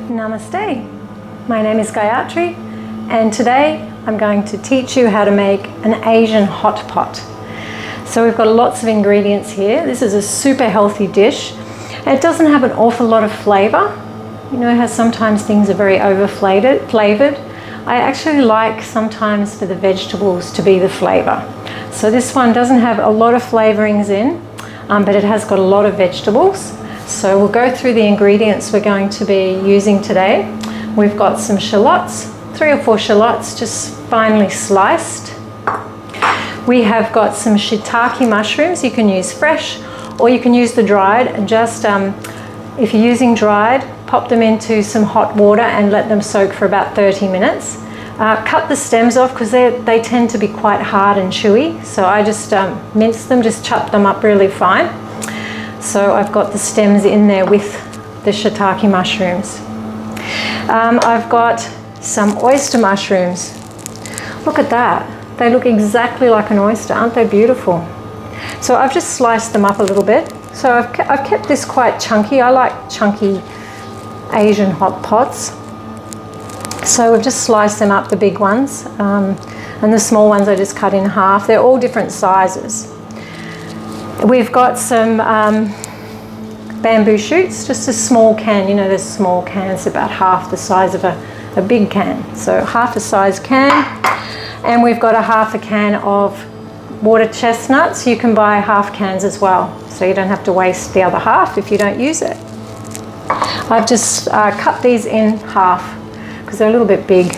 Namaste. My name is Gayatri, and today I'm going to teach you how to make an Asian hot pot. So we've got lots of ingredients here. This is a super healthy dish. It doesn't have an awful lot of flavor. You know how sometimes things are very flavored. I actually like sometimes for the vegetables to be the flavor. So this one doesn't have a lot of flavorings in, but it has got a lot of vegetables. So we'll go through the ingredients we're going to be using today. We've got some shallots, 3 or 4 shallots just finely sliced. We have got some shiitake mushrooms. You can use fresh or you can use the dried, and just if you're using dried, pop them into some hot water and let them soak for about 30 minutes. Cut the stems off because they tend to be quite hard and chewy. So I just mince them, just chop them up really fine. So I've got the stems in there with the shiitake mushrooms. I've got some oyster mushrooms. Look at that. They look exactly like an oyster. Aren't they beautiful? So I've just sliced them up a little bit. So I've kept this quite chunky. I like chunky Asian hot pots. So we've just sliced them up, the big ones. And the small ones I just cut in half. They're all different sizes. We've got some bamboo shoots, just a small can. You know, there's small cans about half the size of a big can. So half a size can. And we've got half a can of water chestnuts. You can buy half cans as well, so you don't have to waste the other half if you don't use it. I've just cut these in half because they're a little bit big.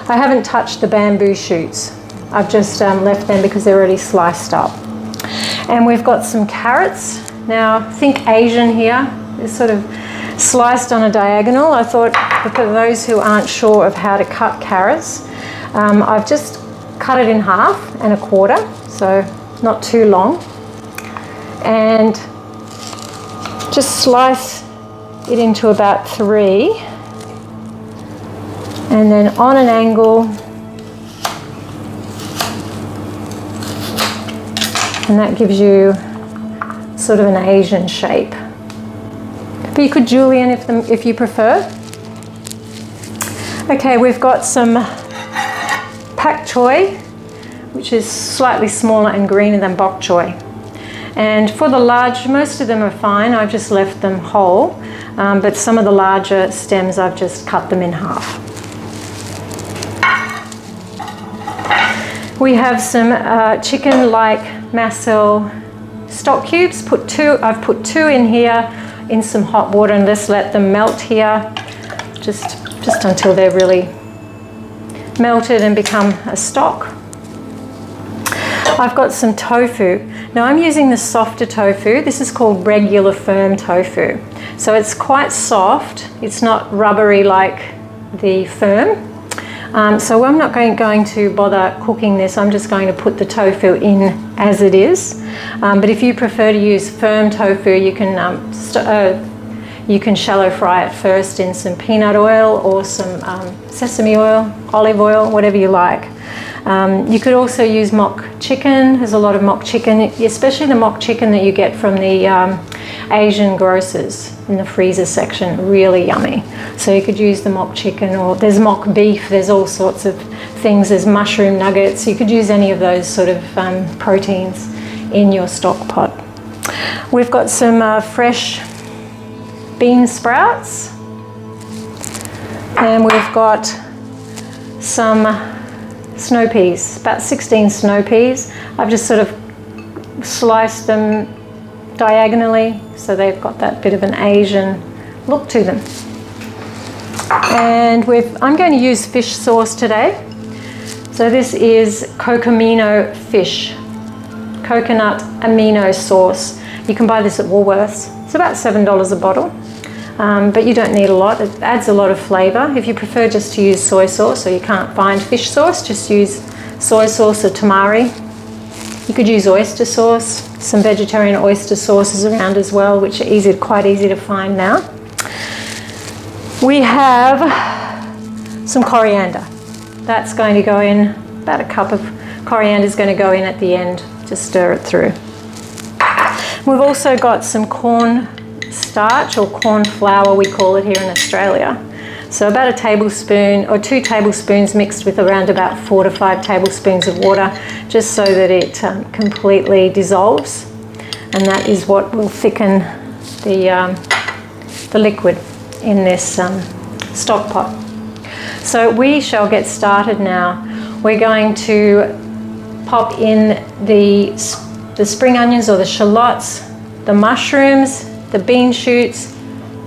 I haven't touched the bamboo shoots. I've just left them because they're already sliced up. And we've got some carrots. Now, think Asian here. It's sort of sliced on a diagonal. I thought for those who aren't sure of how to cut carrots, I've just cut it in half and a quarter, so not too long. And just slice it into about 3. And then on an angle, and that gives you sort of an Asian shape. But you could julienne if you prefer. Okay, we've got some pak choy, which is slightly smaller and greener than bok choy. And for the large, most of them are fine. I've just left them whole, but some of the larger stems I've just cut them in half. We have some chicken-like macel stock cubes. I've put 2 in here in some hot water and just let them melt here, just until they're really melted and become a stock. I've got some tofu. Now I'm using the softer tofu. This is called regular firm tofu. So it's quite soft. It's not rubbery like the firm. So I'm not going to bother cooking this. I'm just going to put the tofu in as it is. But if you prefer to use firm tofu, you can shallow fry it first in some peanut oil or some sesame oil, olive oil, whatever you like. You could also use mock chicken. There's a lot of mock chicken, especially the mock chicken that you get from the Asian grocers in the freezer section. Really yummy. So you could use the mock chicken, or there's mock beef. There's all sorts of things. There's mushroom nuggets. You could use any of those sort of proteins in your stock pot. We've got some fresh bean sprouts, and we've got some snow peas, about 16 snow peas. I've just sort of sliced them diagonally so they've got that bit of an Asian look to them. And I'm going to use fish sauce today. So this is Cocamino fish, coconut amino sauce. You can buy this at Woolworths. It's about $7 a bottle. But you don't need a lot. It adds a lot of flavour. If you prefer just to use soy sauce, or you can't find fish sauce, just use soy sauce or tamari. You could use oyster sauce. Some vegetarian oyster sauces around as well, which are quite easy to find now. We have some coriander. That's going to go in, about a cup of coriander is going to go in at the end. Just stir it through. We've also got some corn starch, or corn flour we call it here in Australia. So about a tablespoon or 2 tablespoons mixed with around about 4 to 5 tablespoons of water, just so that it completely dissolves, and that is what will thicken the liquid in this stock pot. So we shall get started now. We're going to pop in the spring onions or the shallots, the mushrooms, the bean shoots,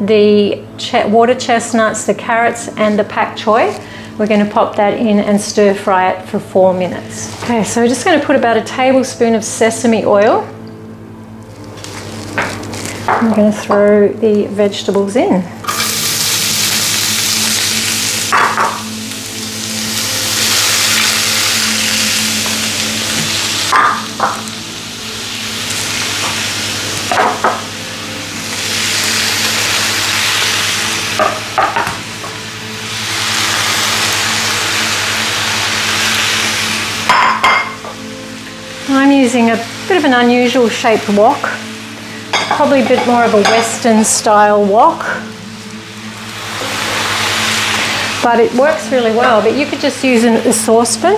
the water chestnuts, the carrots, and the pak choy. We're going to pop that in and stir fry it for 4 minutes. Okay, so we're just going to put about a tablespoon of sesame oil. I'm going to throw the vegetables in. I'm using a bit of an unusual shaped wok, probably a bit more of a Western style wok, but it works really well. But you could just use a saucepan.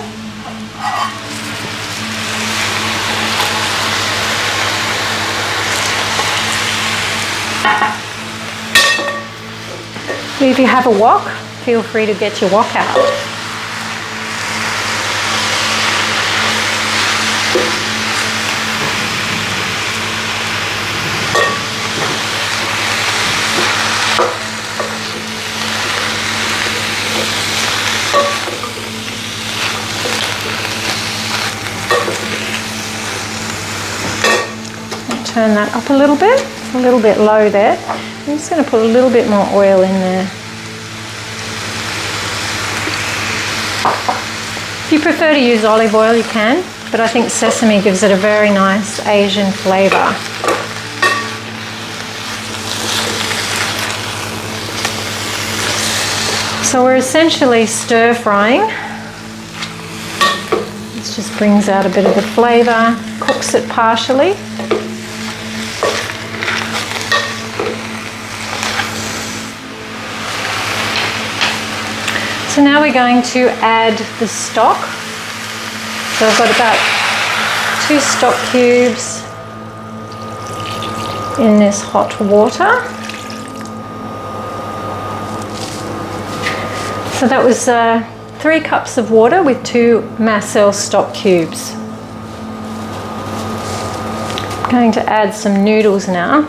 If you have a wok, feel free to get your wok out. Turn that up a little bit low there. I'm just going to put a little bit more oil in there. If you prefer to use olive oil, you can, but I think sesame gives it a very nice Asian flavour. So we're essentially stir frying. This just brings out a bit of the flavour, cooks it partially. So now we're going to add the stock. So I've got about 2 stock cubes in this hot water. So that was 3 cups of water with 2 Marcel stock cubes. I'm going to add some noodles now.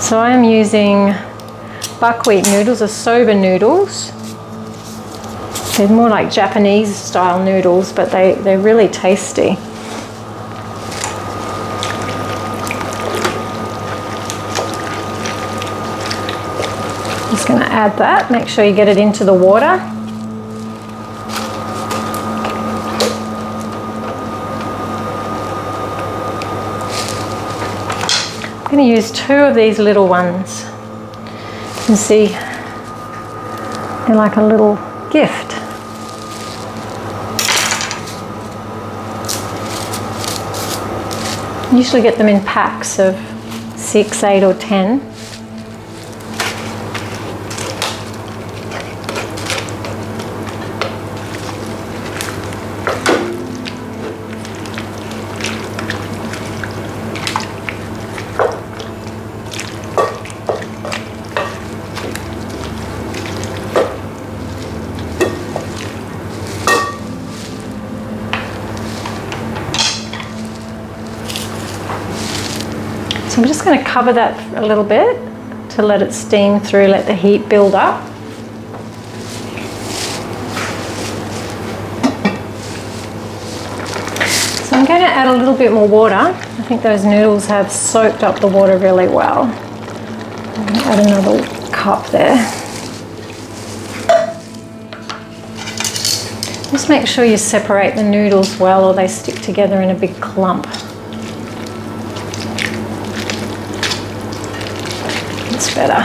So I am using buckwheat noodles or soba noodles. They're more like Japanese style noodles, but they're really tasty. Just going to add that. Make sure you get it into the water. I'm going to use 2 of these little ones. You can see they're like a little gift. You usually get them in packs of 6, 8 or 10. So I'm just going to cover that a little bit to let it steam through, let the heat build up. So I'm going to add a little bit more water. I think those noodles have soaked up the water really well. I'm going to add another cup there. Just make sure you separate the noodles well or they stick together in a big clump. It's better.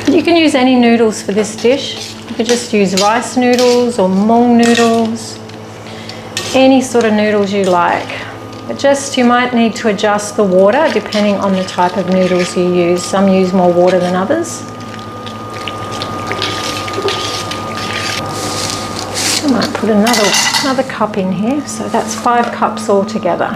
But you can use any noodles for this dish. You could just use rice noodles or mung noodles. any sort of noodles you like. But just, you might need to adjust the water depending on the type of noodles you use. Some use more water than others. I might put another cup in here, so that's 5 cups altogether.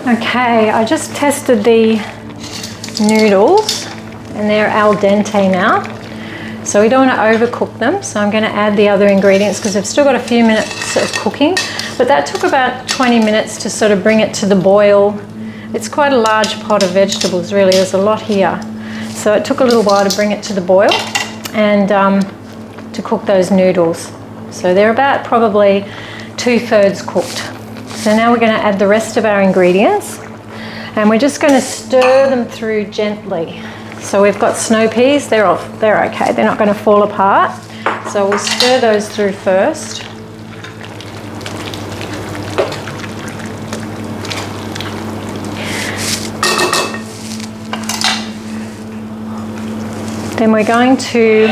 Okay, I just tested the noodles and they're al dente now. So we don't want to overcook them, so I'm going to add the other ingredients because they've still got a few minutes of cooking. But that took about 20 minutes to sort of bring it to the boil. It's quite a large pot of vegetables, really. There's a lot here. So it took a little while to bring it to the boil and to cook those noodles. So they're about probably 2/3 cooked. So now we're going to add the rest of our ingredients and we're just going to stir them through gently. So we've got snow peas, they're okay, they're not going to fall apart. So we'll stir those through first. Then we're going to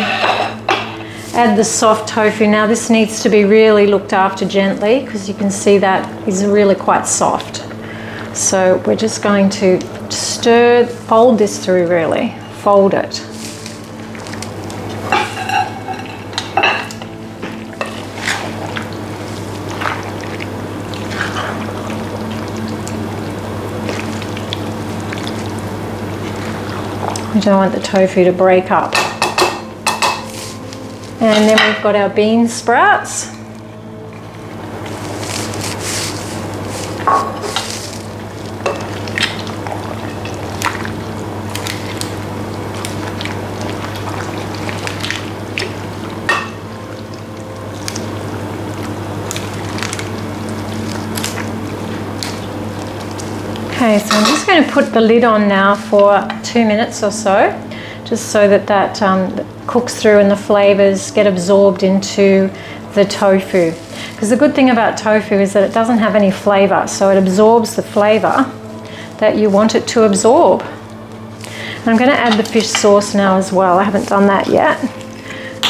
add the soft tofu. Now this needs to be really looked after gently because you can see that is really quite soft. So we're just going to fold this through really, fold it. We don't want the tofu to break up. And then we've got our bean sprouts. Okay, so I'm just going to put the lid on now for 2 minutes or so, just so that that cooks through and the flavours get absorbed into the tofu. Because the good thing about tofu is that it doesn't have any flavour, so it absorbs the flavour that you want it to absorb. And I'm going to add the fish sauce now as well. I haven't done that yet.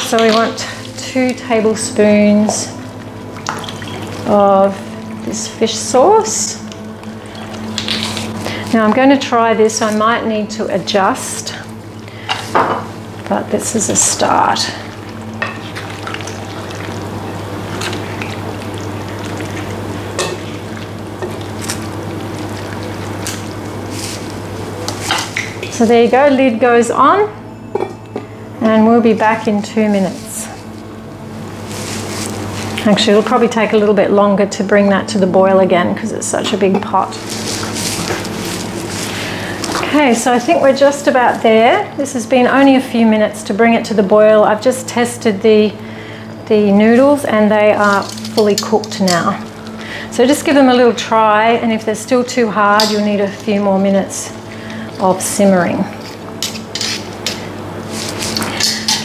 So we want 2 tablespoons of this fish sauce. Now I'm going to try this, I might need to adjust, but this is a start. So there you go, lid goes on, and we'll be back in 2 minutes. Actually, it'll probably take a little bit longer to bring that to the boil again because it's such a big pot. Okay, so I think we're just about there. This has been only a few minutes to bring it to the boil. I've just tested the noodles and they are fully cooked now. So just give them a little try, and if they're still too hard, you'll need a few more minutes of simmering.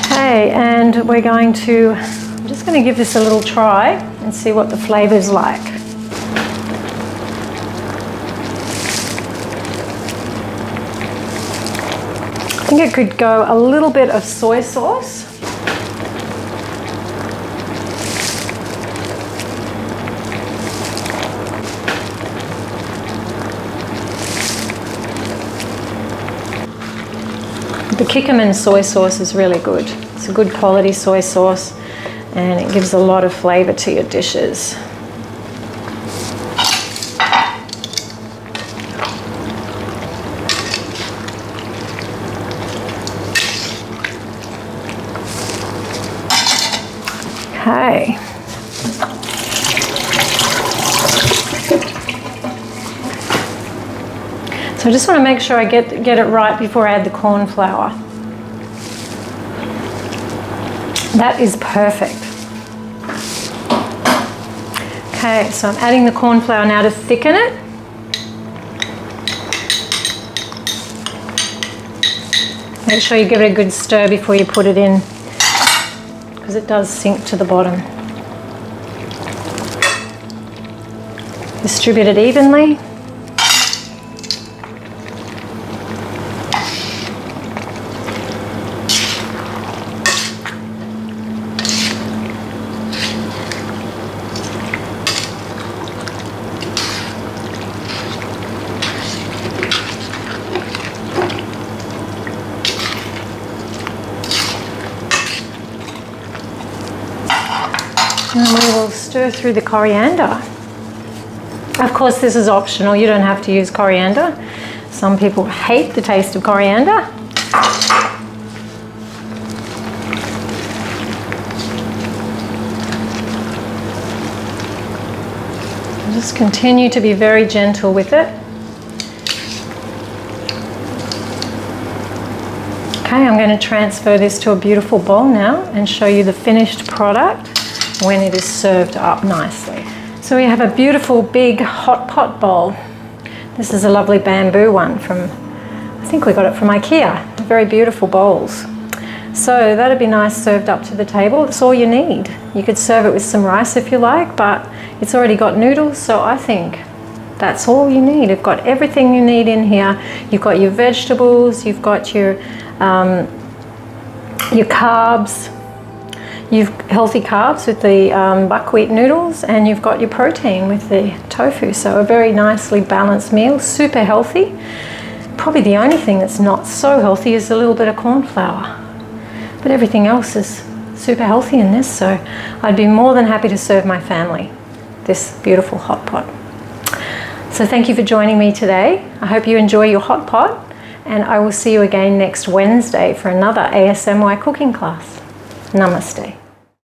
Okay, and I'm just going to give this a little try and see what the flavour's like. I think it could go a little bit of soy sauce. The Kikkoman soy sauce is really good. It's a good quality soy sauce and it gives a lot of flavour to your dishes. Okay. So I just want to make sure I get it right before I add the corn flour. That is perfect. Okay, so I'm adding the corn flour now to thicken it. Make sure you give it a good stir before you put it in, because it does sink to the bottom. Distribute it evenly. And we will stir through the coriander. Of course, this is optional. You don't have to use coriander. Some people hate the taste of coriander. Just continue to be very gentle with it. Okay, I'm going to transfer this to a beautiful bowl now and show you the finished product when it is served up nicely. So we have a beautiful big hot pot bowl. This is a lovely bamboo one from, I think we got it from IKEA. Very beautiful bowls. So that'd be nice served up to the table. That's all you need. You could serve it with some rice if you like, but it's already got noodles, so I think that's all you need. You've got everything you need in here. You've got your vegetables, you've got your carbs, you've healthy carbs with the buckwheat noodles, and you've got your protein with the tofu. So a very nicely balanced meal, super healthy. Probably the only thing that's not so healthy is a little bit of corn flour. But everything else is super healthy in this, so I'd be more than happy to serve my family this beautiful hot pot. So thank you for joining me today. I hope you enjoy your hot pot, and I will see you again next Wednesday for another ASMY cooking class. Namaste.